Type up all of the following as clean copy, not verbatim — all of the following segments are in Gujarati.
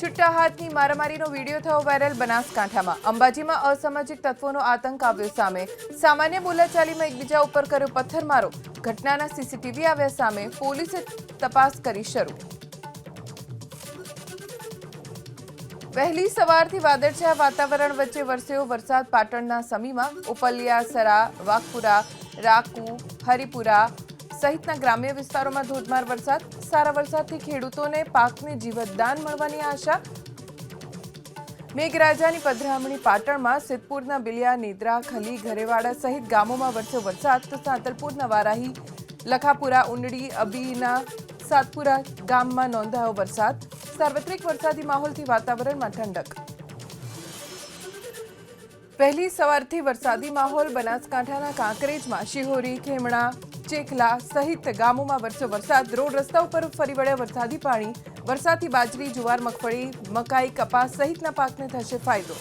છુટ્ટા હાથની મારામારીનો વિડીયો થયો વાયરલ બનાસકાંઠામાં। અંબાજીમાં અસામાજિક તત્વોનો આતંક આવ્યો સામે। સામાન્ય બોલાચાલીમાં એકબીજા ઉપર કર્યો પથ્થરમારો। ઘટનાના સીસીટીવી આવ્યા સામે। પોલીસે તપાસ કરી શરૂ। વહેલી સવારથી વાદળછાયા વાતાવરણ વચ્ચે વરસ્યો વરસાદ। પાટણના સમીમાં ઉપલિયાસરા, વાઘપુરા, રાખુ, હરિપુરા સહિતના ગ્રામ્ય વિસ્તારોમાં ધોધમાર વરસાદ। સારા વરસાદથી ખેડૂતોને પાકને જીવતદાન મળવાની આશા। મેઘરાજાની પધરામણી। પાટણમાં સિદ્ધપુરના બિલિયા, નિદ્રા, ખલી, ઘરેવાડા સહિત ગામોમાં વરસ્યો વરસાદ। તો સાંતલપુરના વારાહી, લખાપુરા, ઉંડડી, અબીના, સાતપુરા ગામમાં નોંધાયો વરસાદ। સાર્વત્રિક વરસાદી માહોલથી વાતાવરણમાં ઠંડક। વહેલી સવારથી વરસાદી માહોલ। બનાસકાંઠાના કાંકરેજમાં શિહોરી, ખેમણા, ચેખલા સહિત ગામોમાં વરસ્યો વરસાદ। રોડ રસ્તા ઉપર ફરી વળ્યા વરસાદી પાણી। વરસાદથી બાજરી, જુવાર, મગફળી, મકાઈ, કપાસ સહિતના પાકને થશે ફાયદો।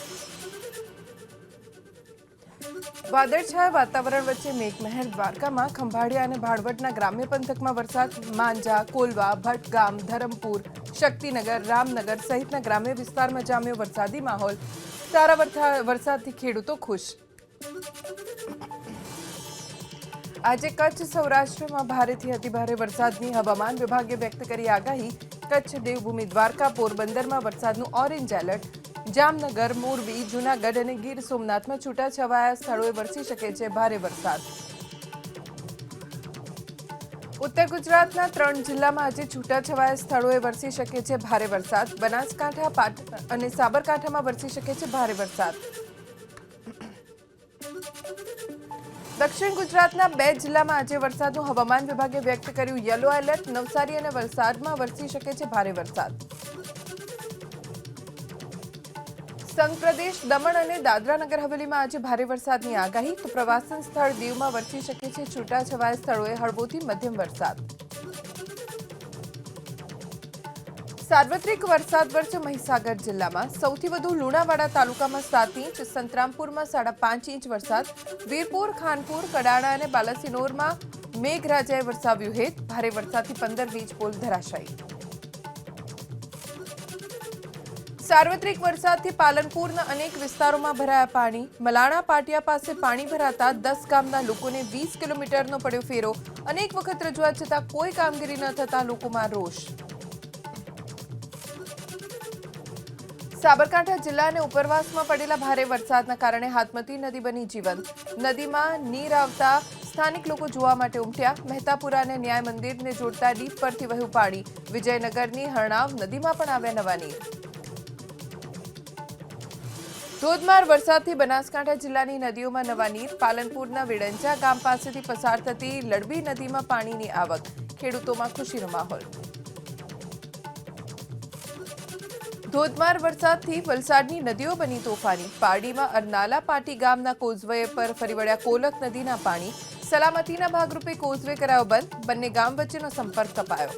વાદળછાયા વાતાવરણ વચ્ચે મેઘમહેર। દ્વારકામાં ખંભાળિયા અને ભાણવડના ગ્રામ્ય પંથકમાં વરસાદ। માંજા, કોલવા, ભટગામ, ધરમપુર, શક્તિનગર, રામનગર સહિતના ગ્રામ્ય વિસ્તારમાં જામ્યો વરસાદી માહોલ। સારા વરસાદથી ખેડૂતો ખુશ। આજે કચ્છ, સૌરાષ્ટ્રમાં ભારેથી અતિભારે વરસાદની હવામાન વિભાગે વ્યક્ત કરી આગાહી। કચ્છ, દેવભૂમિ દ્વારકા, પોરબંદરમાં વરસાદનું ઓરેન્જ એલર્ટ। જામનગર, મોરબી, જૂનાગઢ અને ગીર સોમનાથમાં છૂટાછવાયા સ્થળોએ વરસી શકે છે ભારે વરસાદ। ઉત્તર ગુજરાતના 3 જિલ્લામાં આજે છૂટાછવાયા સ્થળોએ વરસી શકે છે ભારે વરસાદ। બનાસકાંઠા, પાટણ અને સાબરકાંઠામાં વરસી શકે છે ભારે વરસાદ। દક્ષિણ ગુજરાતના 2 જિલ્લામાં આજે વરસાદનું હવામાન વિભાગે વ્યક્ત કર્યું યલો એલર્ટ। નવસારી અને વલસાડમાં વરસી શકે છે ભારે વરસાદ। સંઘ પ્રદેશ દમણ અને દાદરા નગર હવેલીમાં આજે ભારે વરસાદની આગાહી। તો પ્રવાસન સ્થળ દીવમાં વરસી શકે છે છૂટાછવાયા સ્થળોએ હળવોથી મધ્યમ વરસાદ। સાર્વત્રિક વરસાદ વરસ્યો મહીસાગર જિલ્લામાં। સૌથી વધુ લુણાવાડા તાલુકામાં 7 ઇંચ, સંતરામપુરમાં 5.5 ઇંચ વરસાદ। વીરપુર, ખાનપુર, કડાણા અને બાલાસિનોરમાં મેઘરાજાએ વરસાવ્યું હેત। ભારે વરસાદથી 15 વીજ પોલ ધરાશાયી। સાર્વત્રિક વરસાદથી પાલનપુરના અનેક વિસ્તારોમાં ભરાયા પાણી। મલાણા પાટિયા પાસે પાણી ભરાતા 10 ગામના લોકોને 20 કિલોમીટરનો પડ્યો ફેરો। અનેક વખત રજૂઆત છતાં કોઈ કામગીરી ન થતા લોકોમાં રોષ। સાબરકાંઠા જિલ્લા અને ઉપરવાસમાં પડેલા ભારે વરસાદના કારણે હાથમતી નદી બની જીવંત। નદીમાં નીર આવતા સ્થાનિક લોકો જોવા માટે ઉમટ્યા। મહેતાપુરા અને ન્યાય મંદિરને જોડતા ડીપ પરથી વહ્યું પાણી। વિજયનગરની હરણાવ નદીમાં પણ આવ્યા નવા નીર। ધોધમાર વરસાદથી બનાસકાંઠા જિલ્લાની નદીઓમાં નવા નીર। પાલનપુરના વેડંચા ગામ પાસેથી પસાર થતી લડબી નદીમાં પાણીની આવક। ખેડૂતોમાં ખુશીનો માહોલ। ધોધમાર વરસાદથી વલસાડની નદીઓ બની તોફાની। પારડીમાં અરનાલા પાટી ગામના કોઝવે પર ફરી વળ્યા કોલક નદીના પાણી। સલામતીના ભાગરૂપે કોઝવે કરાયો બંધ। બંને ગામ વચ્ચેનો સંપર્ક કપાયો।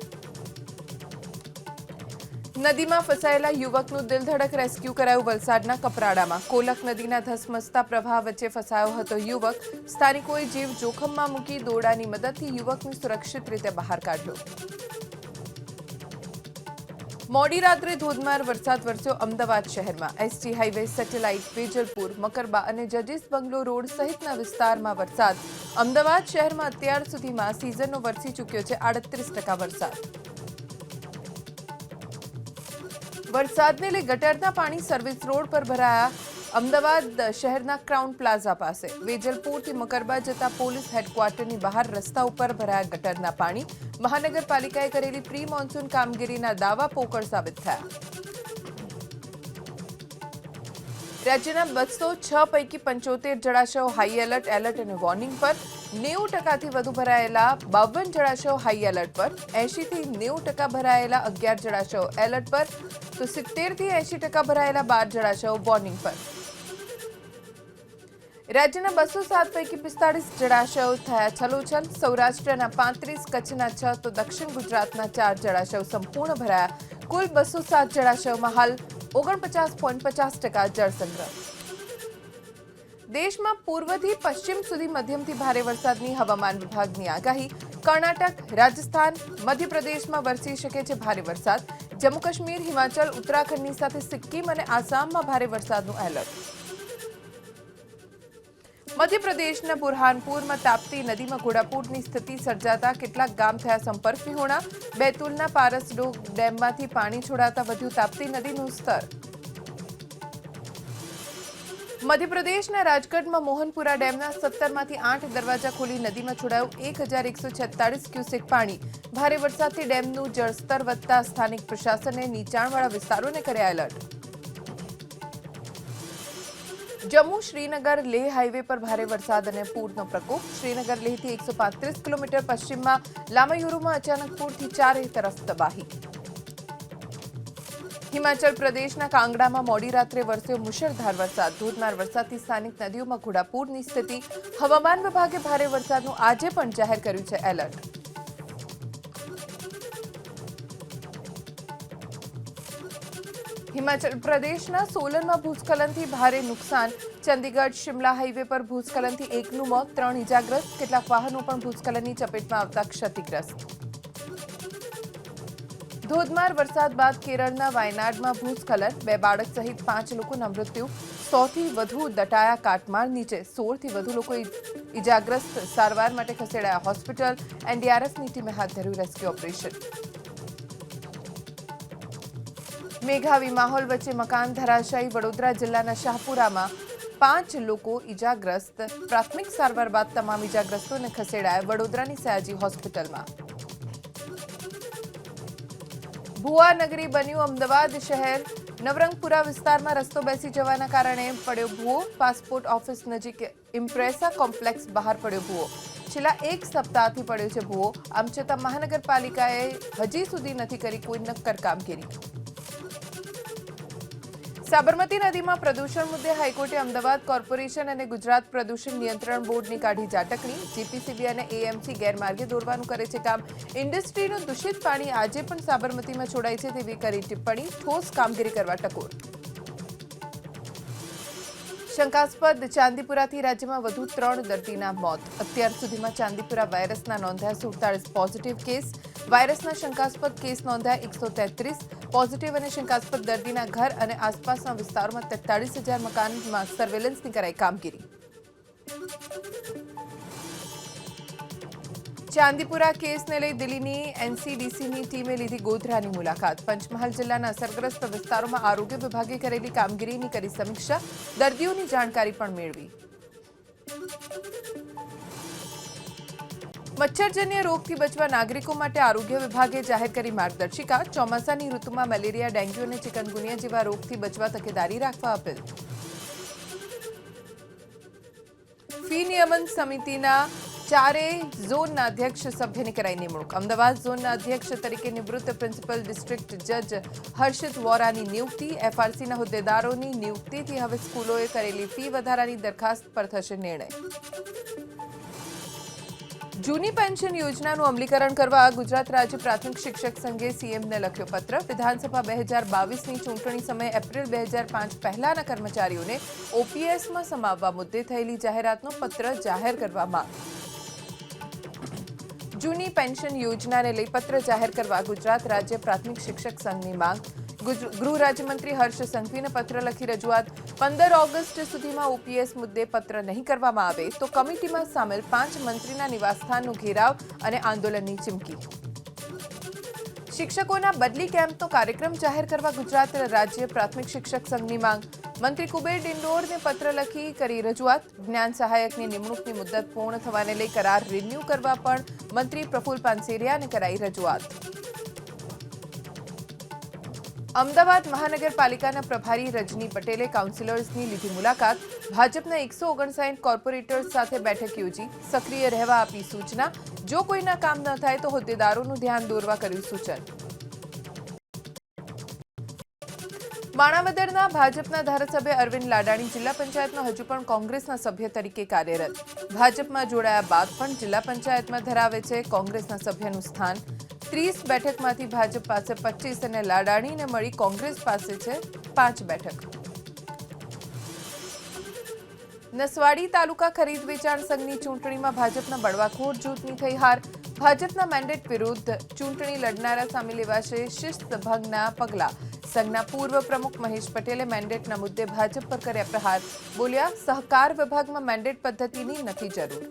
નદીમાં ફસાયેલા યુવકનું દિલધડક રેસ્ક્યુ કરાયું વલસાડના કપરાડામાં। કોલક નદીના ધસમસતા પ્રવાહ વચ્ચે ફસાયો હતો યુવક। સ્થાનિકોએ જીવ જોખમમાં મૂકી દોરડાની મદદથી યુવકને સુરક્ષિત રીતે બહાર કાઢ્યો। મોડી રાત્રે ધોધમાર વરસાદ વરસ્યો અમદાવાદ શહેરમાં। ST highway, satellite, Vejalpur, Makarba અને જજીસ બંગલો રોડ સહિતના વિસ્તારમાં વરસાદ। અમદાવાદ શહેરમાં અત્યાર સુધીમાં સિઝનનો વરસી ચૂક્યો છે 38% વરસાદ। વરસાદને લઈ ગટરના પાણી સર્વિસ રોડ પર ભરાયા। અમદાવાદ શહેરના ક્રાઉન પ્લાઝા પાસે વેજલપુરથી મકરબા જતા પોલીસ હેડક્વાર્ટરની બહાર રસ્તા ઉપર ભરાયા ગટરના પાણી। મહાનગરપાલિકાએ કરેલી પ્રી મોન્સૂન કામગીરીના દાવા પોકળ સાબિત થયા। રાજ્યના 206 પૈકી 75 જળાશયો હાઈ એલર્ટ, એલર્ટ અને વોર્નિંગ પર। 90%થી વધુ ભરાયેલા 52 જળાશયો હાઈ એલર્ટ પર। 80 થી 90% ભરાયેલા 11 જળાશયો એલર્ટ પર। તો 70 થી 80% ભરાયેલા 12 જળાશયો વોર્નિંગ પર। રાજ્યના 207 પૈકી 45 જળાશયો થયા છલોછલ। સૌરાષ્ટ્રના 35, કચ્છના 6 તો દક્ષિણ ગુજરાતના 4 જળાશયો સંપૂર્ણ ભરાયા। કુલ 207 જળાશયોમાં હાલ 49.50% જળસંગ્રહ। દેશમાં પૂર્વથી પશ્ચિમ સુધી મધ્યમથી ભારે વરસાદની હવામાન વિભાગની આગાહી। કર્ણાટક, રાજસ્થાન, મધ્યપ્રદેશમાં વરસી શકે છે ભારે વરસાદ। જમ્મુ કાશ્મીર, હિમાચલ, ઉત્તરાખંડની સાથે સિક્કિમ અને આસામમાં ભારે વરસાદનું એલર્ટ. મધ્યપ્રદેશના બુરહાનપુરમાં તાપ્તી નદીમાં ઘોડાપૂરની સ્થિતિ સર્જાતા કેટલાક ગામ થયા સંપર્ક વિહોણા. બેતુલના પારસડોગ ડેમમાંથી પાણી છોડાતા વધ્યું તાપ્તી નદીનું સ્તર. મધ્યપ્રદેશના રાજગઢમાં મોહનપુરા ડેમના 17માંથી 8 દરવાજા ખોલી નદીમાં છોડાયું 1146 ક્યુસેક પાણી. ભારે વરસાદથી ડેમનું જળસ્તર વધતા સ્થાનિક પ્રશાસને નીચાણવાળા વિસ્તારોને કર્યા એલર્ટ. જમ્મુ શ્રીનગર લેહ હાઈવે પર ભારે વરસાદ અને પૂરનો પ્રકોપ. શ્રીનગર લેહથી 135 કિલોમીટર પશ્ચિમમાં લામાયુરુમાં અચાનક પૂરથી ચારે તરફ તબાહી. હિમાચલ પ્રદેશના કાંગડામાં મોડી રાત્રે વરસ્યો મુશળધાર વરસાદ. ધોધમાર વરસાદથી સ્થાનિક નદીઓમાં ઘોડાપૂરની સ્થિતિ. હવામાન વિભાગે ભારે વરસાદનું આજે પણ જાહેર કર્યું છે એલર્ટ. હિમાચલ પ્રદેશના સોલનમાં ભૂસ્ખલનથી ભારે નુકસાન. ચંદીગઢ શિમલા હાઈવે પર ભૂસ્ખલનથી એકનું મોત, 3 ઇજાગ્રસ્ત. કેટલાક વાહનો પણ ભૂસ્ખલનની ચપેટમાં આવતા ક્ષતિગ્રસ્ત. ધોધમાર વરસાદ બાદ કેરળના વાયનાડમાં ભૂસ્ખલન. 2 બાળક સહિત 5 લોકોના મૃત્યુ. 100થી વધુ દટાયા કાટમાળ નીચે. 16થી વધુ લોકો ઇજાગ્રસ્ત. સારવાર માટે ખસેડાયા હોસ્પિટલ. એનડીઆરએફની ટીમે હાથ ધર્યું રેસ્ક્યુ ઓપરેશન. મેઘાવી માહોલ વચ્ચે મકાન ધરાશાયી. વડોદરા જિલ્લાના શાહપુરામાં 5 લોકો ઇજાગ્રસ્ત. પ્રાથમિક સારવાર બાદ તમામ ઇજાગ્રસ્તોને ખસેડાયા વડોદરાની સયાજી હોસ્પિટલમાં. ભુવા નગરી બન્યું અમદાવાદ શહેર. નવરંગપુરા વિસ્તારમાં રસ્તો બેસી જવાના કારણે પડ્યો ભૂવો. પાસપોર્ટ ઓફિસ નજીક ઇમ્પ્રેસા કોમ્પ્લેક્સ બહાર પડ્યો ભૂવો. છેલ્લા 1 સપ્તાહથી પડ્યો છે ભૂવો. આમ છતાં મહાનગરપાલિકાએ હજી સુધી નથી કરી કોઈ નક્કર કામગીરી. સાબરમતી નદીમાં પ્રદૂષણ મુદ્દે હાઈકોર્ટે અમદાવાદ કોર્પોરેશન અને ગુજરાત પ્રદૂષણ નિયંત્રણ બોર્ડની કાઢી ઝાટકણી. જીપીસીબી અને એએમસી ગેરમાર્ગે દોરવાનું કરે છે કામ. ઇન્ડસ્ટ્રીનું દૂષિત પાણી આજે પણ સાબરમતીમાં છોડાય છે તેવી કરી ટિપ્પણી. ઠોસ કામગીરી કરવા ટકોર. શંકાસ્પદ ચાંદીપુરાથી રાજ્યમાં વધુ 3 દર્દીના મોત. અત્યાર સુધીમાં ચાંદીપુરા વાયરસના નોંધાયા 47 પોઝિટિવ કેસ. વાયરસના શંકાસ્પદ કેસ નોંધાયા 133. પોઝિટિવ અને શંકાસ્પદ દર્દીના ઘર અને આસપાસના વિસ્તારોમાં 43,000 મકાનમાં સર્વેલન્સની કરાઈ કામગીરી. ચાંદીપુરા કેસને લઈ દિલ્હીની એનસીડીસીની ટીમે લીધી ગોધરાની મુલાકાત. પંચમહાલ જિલ્લાના અસરગ્રસ્ત વિસ્તારોમાં આરોગ્ય વિભાગે કરેલી કામગીરીની કરી સમીક્ષા. દર્દીઓની જાણકારી પણ મેળવી. મચ્છરજન્ય રોગથી બચવા નાગરિકો માટે આરોગ્ય વિભાગે જાહેર કરી માર્ગદર્શિકા. ચોમાસાની ઋતુમાં મેલેરિયા, ડેન્ગ્યુ અને ચિકનગુનિયા જેવા રોગથી બચવા તકેદારી રાખવા અપીલ. ફી નિયમન સમિતિના 4 ઝોનના અધ્યક્ષ સભ્યની કરાઈ નિમણૂક. અમદાવાદ ઝોનના અધ્યક્ષ તરીકે નિવૃત્ત પ્રિન્સિપલ ડિસ્ટ્રિક્ટ જજ હર્ષિત વોરાની નિયુક્તિ. એફઆરસીના હોદ્દેદારોની નિયુક્તિથી હવે સ્કૂલોએ કરેલી ફી વધારાની દરખાસ્ત પર થશે નિર્ણય. જૂની પેન્શન યોજનાનું અમલીકરણ કરવા ગુજરાત રાજ્ય પ્રાથમિક શિક્ષક સંઘે સીએમને લખ્યો પત્ર. વિધાનસભા 2022ની ચૂંટણી સમયે એપ્રિલ 2005 પહેલાના કર્મચારીઓને ઓપીએસમાં સમાવવા મુદ્દે થયેલી જાહેરાતનો પત્ર જાહેર કરવામાં. જૂની પેન્શન યોજનાને લઈ પત્ર જાહેર કરવા ગુજરાત રાજ્ય પ્રાથમિક શિક્ષક સંઘની માંગ. ગૃહ રાજ્યમંત્રી હર્ષ સંઘવીને પત્ર લખી રજૂઆત. 15 ઓગસ્ટ સુધીમાં ઓપીએસ મુદ્દે પત્ર નહીં કરવામાં આવે તો કમિટીમાં સામેલ 5 મંત્રીના નિવાસસ્થાનનો ઘેરાવ અને આંદોલનની ચીમકી. શિક્ષકોના બદલી કેમ્પનો કાર્યક્રમ જાહેર કરવા ગુજરાત રાજ્ય પ્રાથમિક શિક્ષક સંઘની માંગ. મંત્રી કુબેર ડિંડોરને પત્ર લખી કરી રજૂઆત. જ્ઞાન સહાયકની નિમણૂકની મુદ્દત પૂર્ણ થવાને લઈ કરાર રિન્યૂ કરવા પણ મંત્રી પ્રફુલ પાનસેરિયાને કરાઈ રજૂઆત. અમદાવાદ મહાનગરપાલિકાના પ્રભારી રજની પટેલે કાઉન્સિલર્સની લીધી મુલાકાત. ભાજપના 159 કોર્પોરેટર્સ સાથે બેઠક યોજી. સક્રિય રહેવા આપી સૂચના. જો કોઈના કામ ન થાય તો હોદ્દેદારોનું ધ્યાન દોરવા કર્યું સૂચન. માણાવદરના ભાજપના ધારાસભ્ય અરવિંદ લાડાણી જિલ્લા પંચાયતમાં હજુ પણ કોંગ્રેસના સભ્ય તરીકે કાર્યરત. ભાજપમાં જોડાયા બાદ પણ જિલ્લા પંચાયતમાં ધરાવે છે કોંગ્રેસના સભ્યનું સ્થાન. 30 બેઠકમાંથી ભાજપ પાસે 25 અને લાડાણીને મળી કોંગ્રેસ પાસે છે 5 બેઠક. નસવાડી તાલુકા ખરીદ વેચાણ સંઘની ચૂંટણીમાં ભાજપના બળવાખોર જૂથની થઈ હાર. ભાજપના મેન્ડેટ વિરુદ્ધ ચૂંટણી લડનારા સામે લેવાશે શિસ્તભંગના પગલાં. સંઘના પૂર્વ પ્રમુખ મહેશ પટેલે મેન્ડેટના મુદ્દે ભાજપ પર કર્યા પ્રહાર. બોલ્યા, સહકાર વિભાગમાં મેન્ડેટ પદ્ધતિની નથી જરૂર.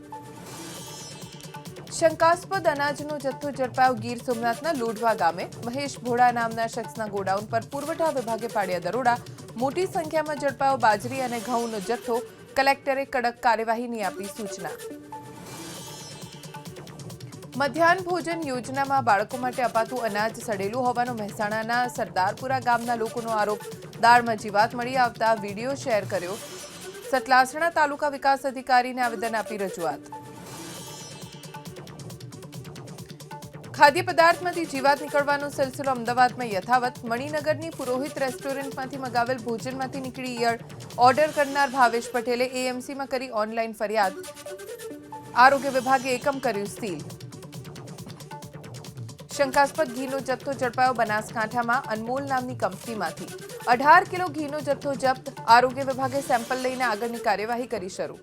શંકાસ્પદ અનાજનો જથ્થો ઝડપાયો ગીર સોમનાથના લોઢવા ગામે. મહેશ ભોળા નામના શખ્સના ગોડાઉન પર પુરવઠા વિભાગે પાડ્યા દરોડા. મોટી સંખ્યામાં ઝડપાયો બાજરી અને ઘઉંનો જથ્થો. કલેક્ટરે કડક કાર્યવાહીની આપી સૂચના. મધ્યાહન ભોજન યોજનામાં બાળકો માટે અપાતું અનાજ સડેલું હોવાનો મહેસાણાના સરદારપુરા ગામના લોકોનો આરોપ. દાળમાં જીવાત મળી આવતા વિડીયો શેર કર્યો. સતલાસણા તાલુકા વિકાસ અધિકારીને આવેદન આપી રજૂઆત. ખાદ્ય પદાર્થમાંથી જીવાત નીકળવાનો સિલસિલો અમદાવાદમાં યથાવત. મણિનગરની પુરોહિત રેસ્ટોરન્ટમાંથી મગાવેલ ભોજનમાંથી નીકળી ઈયળ. ઓર્ડર કરનાર ભાવેશ પટેલે એએમસીમાં કરી ઓનલાઈન ફરિયાદ. આરોગ્ય વિભાગે એકમ કર્યું સીલ. શંકાસ્પદ ઘીનો જથ્થો ઝડપાયો બનાસકાંઠામાં અનમોલ નામની કંપનીમાંથી. 18 કિલો ઘીનો જથ્થો જપ્ત. આરોગ્ય વિભાગે સેમ્પલ લઈને આગળની કાર્યવાહી કરી શરૂ.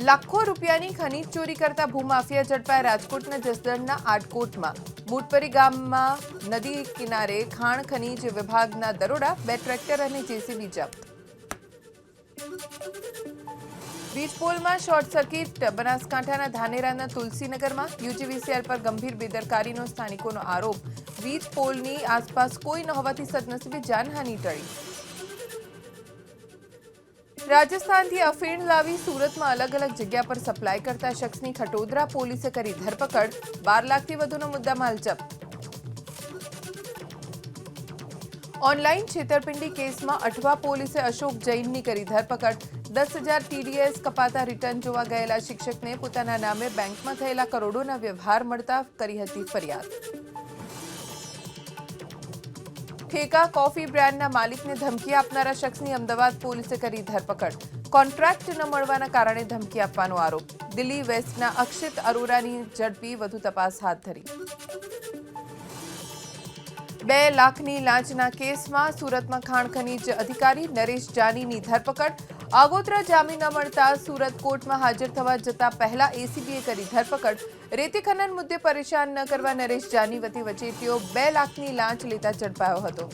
લાખો રૂપિયાની ખનીજ ચોરી કરતા ભૂમાફિયા ઝડપાયા રાજકોટના જસદણના આટકોટમાં. મૂટપરી ગામમાં નદી કિનારે ખાણ ખનીજ વિભાગના દરોડા. 2 ટ્રેક્ટર અને જેસીબી જપ્ત. વીજપોલમાં શોર્ટ સર્કિટ. બનાસકાંઠાના ધાનેરાના તુલસીનગરમાં યુજીવીસીએલ પર ગંભીર બેદરકારીનો સ્થાનિકોનો આરોપ. વીજપોલની આસપાસ કોઈ ન હોવાથી સદનસીબે જાનહાનિ ટળી. રાજસ્થાનથી અફીણ લાવી સુરતમાં અલગ અલગ જગ્યા પર સપ્લાય કરતા શખ્સની ખટોદરા પોલીસે કરી ધરપકડ. 12 લાખથી વધુનો મુદ્દામાલ જપ્ત. ઓનલાઈન છેતરપિંડી કેસમાં અઠવા પોલીસે અશોક જૈનની કરી ધરપકડ. 10,000 ટીડીએસ કપાતા રિટર્ન જોવા ગયેલા શિક્ષકને પોતાના નામે બેંકમાં થયેલા કરોડોના વ્યવહાર મળતા કરી હતી ફરિયાદ. ઠેકા કોફી બ્રાન્ડના માલિકને ધમકી આપનારા શખ્સની અમદાવાદ પોલીસે કરી ધરપકડ. કોન્ટ્રાક્ટ ન મળવાના કારણે ધમકી આપવાનો આરોપ. દિલ્હી વેસ્ટના અક્ષિત અરોરાની ઝડપી વધુ તપાસ હાથ ધરી. 2 લાખની લાંચના કેસમાં સુરતમાં ખાણ ખનીજ અધિકારી નરેશ જાનીની ધરપકડ. આગોતરા જામીન ન મળતા સુરત કોર્ટમાં હાજર થવા જતા પહેલા એસીબીએ કરી ધરપકડ. રેતી ખનન મુદ્દે પરેશાન ન કરવા નરેશ જાની વતી વચેટીઓ 2 લાખની લાંચ લેતા ઝડપાયો હતો.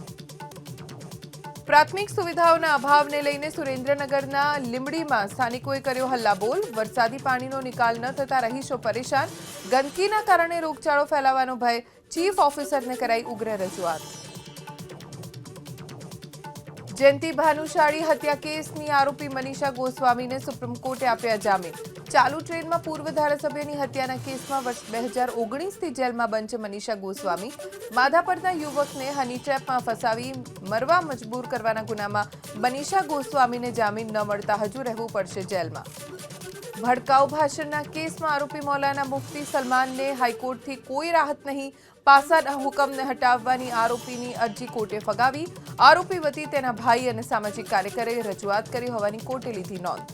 પ્રાથમિક સુવિધાઓના અભાવને લઈને સુરેન્દ્રનગરના લીંબડીમાં સ્થાનિકોએ કર્યો હલ્લાબોલ. વરસાદી પાણીનો નિકાલ ન થતા રહીશો પરેશાન. ગંદકીના કારણે રોગચાળો ફેલાવાનો ભય. ચીફ ઓફિસરને કરાઈ ઉગ્ર રજૂઆત. જયંતિ ભાનુશાળી હત્યા કેસની આરોપી મનીષા ગોસ્વામીને સુપ્રીમ કોર્ટે આપ્યા જામીન. ચાલુ ટ્રેનમાં પૂર્વ ધારાસભ્યની હત્યાના કેસમાં વર્ષ 2019થી જેલમાં બંધ છે મનીષા ગોસ્વામી. માધાપરના યુવકને હની ટ્રેપમાં ફસાવી મરવા મજબૂર કરવાના ગુનામાં મનીષા ગોસ્વામીને જામીન ન મળતા હજુ રહેવું પડશે જેલમાં. ભડકાઉ ભાષણના કેસમાં આરોપી મૌલાના મુફ્તી સલમાનને હાઈકોર્ટથી કોઈ રાહત નહીં. પાસાના હુકમને હટાવવાની આરોપીની અરજી કોર્ટે ફગાવી. આરોપી વતી તેના ભાઈ અને સામાજિક કાર્યકરે રજૂઆત કરી હોવાની કોર્ટે લીધી નોંધ.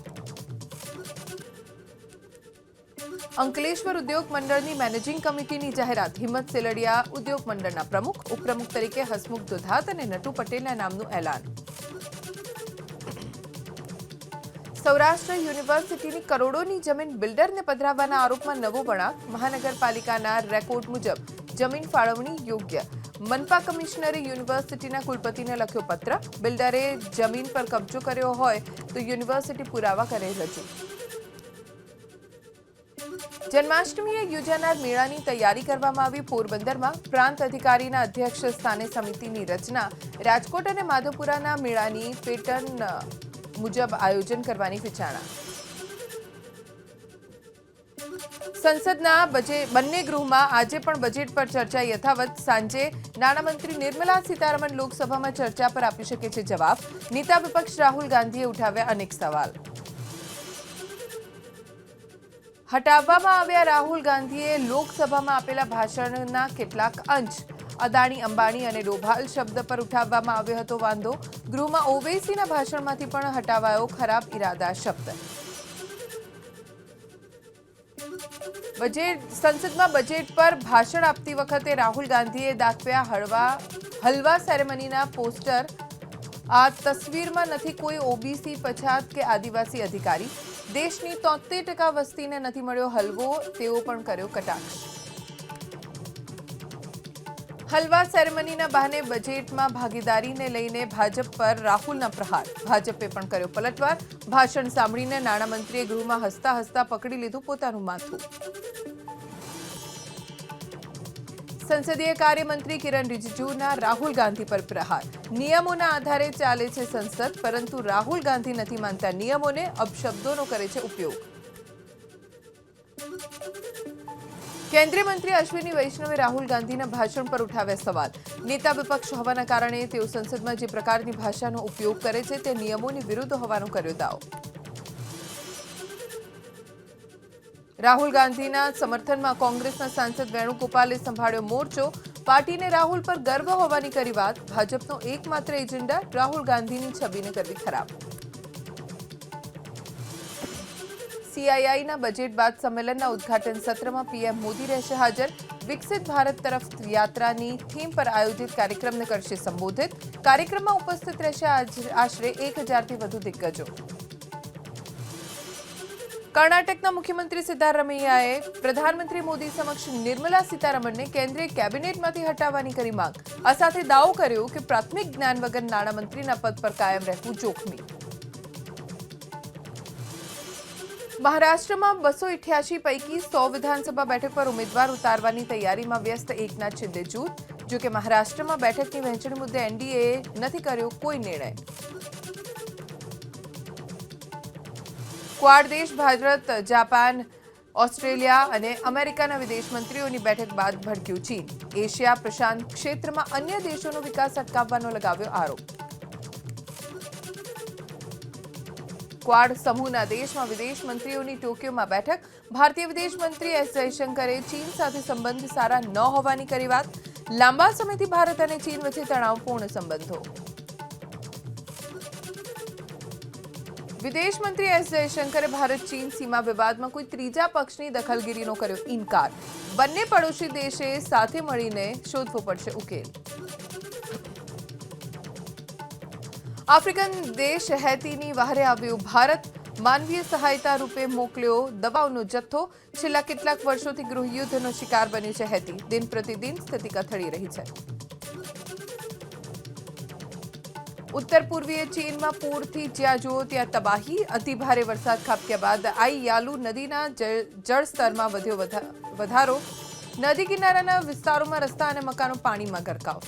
અંકલેશ્વર ઉદ્યોગ મંડળની મેનેજિંગ કમિટીની જાહેરાત. હિંમત સેલડિયા ઉદ્યોગ મંડળના પ્રમુખ. ઉપપ્રમુખ તરીકે હસમુખ દુધાત અને નટુ પટેલના નામનું એલાન. સૌરાષ્ટ્ર યુનિવર્સિટીની કરોડોની જમીન બિલ્ડરને પધરાવવાના આરોપમાં નવો વળાંક. મહાનગરપાલિકાના રેકોર્ડ મુજબ જમીન ફાળવણી યોગ્ય. મનપા કમિશનરે યુનિવર્સિટીના કુલપતિને લખ્યો પત્ર. બિલ્ડરે જમીન પર કબજો કર્યો હોય તો યુનિવર્સિટી પુરાવા કરે રજૂ. જન્માષ્ટમીએ યોજાનાર મેળાની તૈયારી કરવામાં આવી. પોરબંદરમાં પ્રાંત અધિકારીના અધ્યક્ષ સ્થાને સમિતિની રચના. રાજકોટ અને માધવપુરાના મેળાની પેટર્ન મુજબ આયોજન કરવાની વિચારણા. સંસદના બંને ગૃહમાં આજે પણ બજેટ પર ચર્ચા યથાવત. સાંજે નાણામંત્રી નિર્મલા સીતારમણ લોકસભામાં ચર્ચા પર આપી શકે છે જવાબ. નેતા વિપક્ષ રાહુલ ગાંધીએ ઉઠાવ્યા અનેક સવાલ. હટાવવામાં આવ્યા રાહુલ ગાંધીએ લોકસભામાં આપેલા ભાષણના કેટલાક અંશ. અદાણી, અંબાણી અને ડોભાલ શબ્દ પર ઉઠાવવામાં આવ્યો હતો વાંધો. ગૃહમાં ઓવૈસીના ભાષણમાંથી પણ હટાવાયો ખરાબ ઇરાદા શબ્દ. સંસદમાં બજેટ પર ભાષણ આપતી વખતે રાહુલ ગાંધીએ દાખવ્યા હલવા સેરેમનીના પોસ્ટર. આ તસવીરમાં નથી કોઈ ઓબીસી, પછાત કે આદિવાસી અધિકારી. દેશની 73% વસ્તીને નથી મળ્યો હલવો, તેવો પણ કર્યો કટાક્ષ. હલવા સેરેમનીના બહાને બજેટમાં ભાગીદારીને લઈને ભાજપ પર રાહુલના પ્રહાર. ભાજપે પણ કર્યો પલટવાર. ભાષણ સાંભળીને નાણામંત્રીએ ગૃહમાં હસતા હસતા પકડી લીધું પોતાનું માથું. સંસદીય કાર્યમંત્રી કિરણ રિજિજુના રાહુલ ગાંધી પર પ્રહાર. નિયમોના આધારે ચાલે છે સંસદ, પરંતુ રાહુલ ગાંધી નથી માનતા નિયમોને, અપશબ્દોનો કરે છે ઉપયોગ. કેન્દ્રીય મંત્રી અશ્વિની વૈષ્ણવે રાહુલ ગાંધીના ભાષણ પર ઉઠાવ્યા સવાલ. નેતા વિપક્ષ હોવાના કારણે તેઓ સંસદમાં જે પ્રકારની ભાષાનો ઉપયોગ કરે છે તે નિયમોની વિરુદ્ધ હોવાનો કર્યો દાવો. રાહુલ ગાંધીના સમર્થનમાં કોંગ્રેસના સાંસદ વેણુગોપાલે સંભાળ્યો મોરચો. પાર્ટીને રાહુલ પર ગર્વ હોવાની કરી વાત. ભાજપનો એકમાત્ર એજન્ડા રાહુલ ગાંધીની છબીને કરવી ખરાબ. સીઆઈઆઈના બજેટ બાદ સંમેલનના ઉદ્ઘાટન સત્રમાં પીએમ મોદી રહેશે હાજર. વિકસિત ભારત તરફ યાત્રાની થીમ પર આયોજિત કાર્યક્રમને કરશે સંબોધિત. કાર્યક્રમમાં ઉપસ્થિત રહેશે આશરે 1000થી વધુ દિગ્ગજો. કર્ણાટકના મુખ્યમંત્રી સિદ્ધારમૈયાએ પ્રધાનમંત્રી મોદી સમક્ષ નિર્મલા સીતારમણને કેન્દ્રીય કેબિનેટમાંથી હટાવવાની કરી માંગ. આ સાથે દાવો કર્યો કે પ્રાથમિક જ્ઞાન વગર નાણામંત્રીના પદ પર કાયમ રહેવું જોખમી. મહારાષ્ટ્રમાં 288 પૈકી 100 વિધાનસભા બેઠક પર ઉમેદવાર ઉતારવાની તૈયારીમાં વ્યસ્ત એકનાથ શિંદે જૂથ. જોકે મહારાષ્ટ્રમાં બેઠકની વહેંચણી મુદ્દે એનડીએએ નથી કર્યો કોઈ નિર્ણય. ક્વાડ દેશ ભારત, જાપાન, ઓસ્ટ્રેલિયા અને અમેરિકાના વિદેશ મંત્રીઓની બેઠક બાદ ભડક્યું ચીન. એશિયા પ્રશાંત ક્ષેત્રમાં અન્ય દેશોનો વિકાસ અટકાવવાનો લગાવ્યો આરોપ. ક્વાડ સમૂહના દેશમાં વિદેશ મંત્રીઓની ટોક્યોમાં બેઠક. ભારતીય વિદેશ મંત્રી એસ જયશંકરે ચીન સાથે સંબંધ સારા ન હોવાની કરી વાત. લાંબા સમયથી ભારત અને ચીન વચ્ચે તણાવપૂર્ણ સંબંધો. વિદેશ મંત્રી એસ જયશંકરે ભારત ચીન સીમા વિવાદમાં કોઈ ત્રીજા પક્ષની દખલગીરીનો કર્યો ઇનકાર. બંને પડોશી દેશે સાથે મળીને શોધવો પડશે ઉકેલ. આફ્રિકન દેશ હૈતીની વહારે આવ્યું ભારત. માનવીય સહાયતા રૂપે મોકલ્યો દવાઓનો જથ્થો. છેલ્લા કેટલાક વર્ષોથી ગૃહયુદ્ધનો શિકાર બન્યું છે હૈતી. દિન પ્રતિદિન સ્થિતિ કથળી રહી છે. ઉત્તર પૂર્વીય ચીનમાં પૂરથી જ્યાં જુઓ ત્યાં તબાહી. અતિભારે વરસાદ ખાબક્યા બાદ આઈ યાલુ નદીના જળસ્તરમાં વધ્યો વધારો. નદી કિનારાના વિસ્તારોમાં રસ્તા અને મકાનો પાણીમાં ગરકાવ.